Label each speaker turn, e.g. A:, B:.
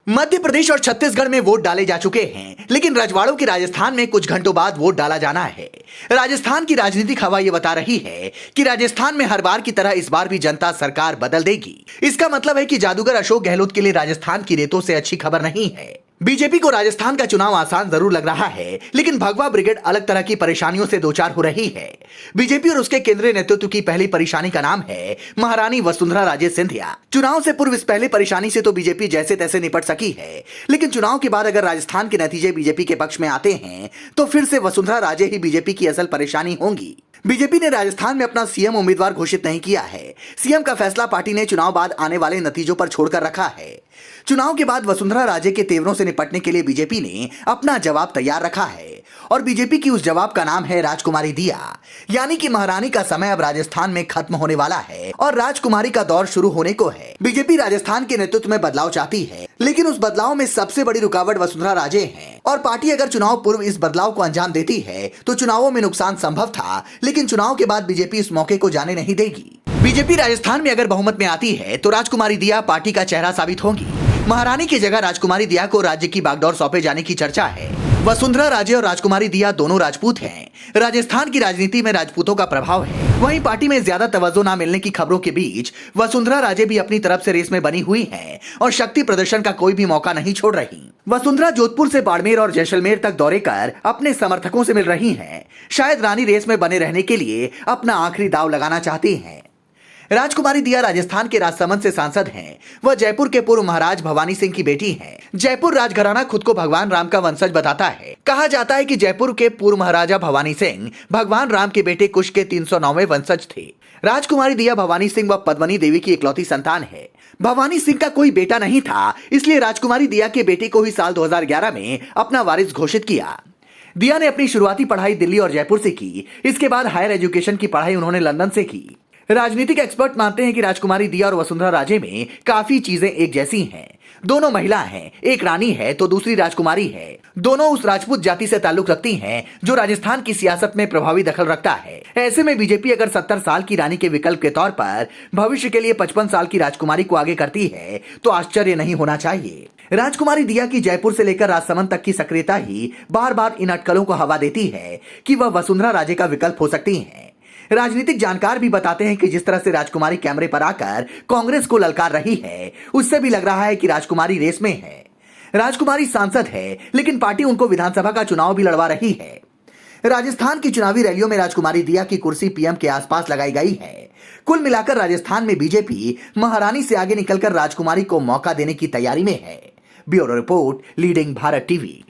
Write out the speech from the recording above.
A: मध्य प्रदेश और छत्तीसगढ़ में वोट डाले जा चुके हैं, लेकिन रजवाड़ों की राजस्थान में कुछ घंटों बाद वोट डाला जाना है। राजस्थान की राजनीतिक हवा ये बता रही है कि राजस्थान में हर बार की तरह इस बार भी जनता सरकार बदल देगी। इसका मतलब है कि जादूगर अशोक गहलोत के लिए राजस्थान की रेतों से अच्छी खबर नहीं है। बीजेपी को राजस्थान का चुनाव आसान जरूर लग रहा है, लेकिन भगवा ब्रिगेड अलग तरह की परेशानियों से दो चार हो रही है। बीजेपी और उसके केंद्रीय नेतृत्व की पहली परेशानी का नाम है महारानी वसुंधरा राजे सिंधिया। चुनाव से पूर्व इस पहली परेशानी से तो बीजेपी जैसे तैसे निपट सकी है, लेकिन चुनाव के बाद अगर राजस्थान के नतीजे बीजेपी के पक्ष में आते हैं तो फिर से वसुंधरा राजे ही बीजेपी की असल परेशानी होंगी। बीजेपी ने राजस्थान में अपना सीएम उम्मीदवार घोषित नहीं किया है। सीएम का फैसला पार्टी ने चुनाव बाद आने वाले नतीजों पर छोड़कर रखा है। चुनाव के बाद वसुंधरा राजे के तेवरों से निपटने के लिए बीजेपी ने अपना जवाब तैयार रखा है और बीजेपी की उस जवाब का नाम है राजकुमारी दिया। यानी कि महारानी का समय अब राजस्थान में खत्म होने वाला है और राजकुमारी का दौर शुरू होने को है। बीजेपी राजस्थान के नेतृत्व में बदलाव चाहती है, लेकिन उस बदलाव में सबसे बड़ी रुकावट वसुंधरा राजे हैं और पार्टी अगर चुनाव पूर्व इस बदलाव को अंजाम देती है तो चुनावों में नुकसान संभव था, लेकिन चुनाव के बाद बीजेपी इस मौके को जाने नहीं देगी। बीजेपी राजस्थान में अगर बहुमत में आती है तो राजकुमारी दिया पार्टी का चेहरा साबित होंगी। महारानी की जगह राजकुमारी दिया को राज्य की बागडोर सौंपे जाने की चर्चा है। वसुंधरा राजे और राजकुमारी दिया दोनों राजपूत हैं। राजस्थान की राजनीति में राजपूतों का प्रभाव है। वहीं पार्टी में ज्यादा तवज्जो न मिलने की खबरों के बीच वसुंधरा राजे भी अपनी तरफ से रेस में बनी हुई हैं और शक्ति प्रदर्शन का कोई भी मौका नहीं छोड़ रही। वसुंधरा जोधपुर से बाड़मेर और जैसलमेर तक दौरे कर अपने समर्थकों से मिल रही हैं। शायद रानी रेस में बने रहने के लिए अपना आखिरी दाव लगाना चाहती हैं। राजकुमारी दिया राजस्थान के राजसमंद से सांसद हैं। वह जयपुर के पूर्व महाराज भवानी सिंह की बेटी हैं। जयपुर राजघराना खुद को भगवान राम का वंशज बताता है। कहा जाता है कि जयपुर के पूर्व महाराजा भवानी सिंह भगवान राम के बेटे कुश के 309वें वंशज थे। राजकुमारी दिया भवानी सिंह व पद्मनी देवी की इकलौती संतान है। भवानी सिंह का कोई बेटा नहीं था, इसलिए राजकुमारी दिया के बेटे को ही साल 2011 में अपना वारिस घोषित किया। दिया ने अपनी शुरुआती पढ़ाई दिल्ली और जयपुर से की। इसके बाद हायर एजुकेशन की पढ़ाई उन्होंने लंदन से की। राजनीतिक एक्सपर्ट मानते हैं कि राजकुमारी दिया और वसुंधरा राजे में काफी चीजें एक जैसी हैं। दोनों महिला हैं, एक रानी है तो दूसरी राजकुमारी है। दोनों उस राजपूत जाति से ताल्लुक रखती हैं जो राजस्थान की सियासत में प्रभावी दखल रखता है। ऐसे में बीजेपी अगर 70 साल की रानी के विकल्प के तौर पर भविष्य के लिए 55 साल की राजकुमारी को आगे करती है तो आश्चर्य नहीं होना चाहिए। राजकुमारी दिया की जयपुर से लेकर राजसमंद तक की सक्रियता ही बार बार इन अटकलों को हवा देती है कि वह वसुंधरा राजे का विकल्प हो सकती है। राजनीतिक जानकार भी बताते हैं कि जिस तरह से राजकुमारी कैमरे पर आकर कांग्रेस को ललकार रही है, उससे भी लग रहा है कि राजकुमारी रेस में है। राजकुमारी सांसद है, लेकिन पार्टी उनको विधानसभा का चुनाव भी लड़वा रही है। राजस्थान की चुनावी रैलियों में राजकुमारी दिया की कुर्सी पीएम के आसपास लगाई गई है। कुल मिलाकर राजस्थान में बीजेपी महारानी से आगे निकलकर राजकुमारी को मौका देने की तैयारी में है। Bureau report, leading Bharat TV.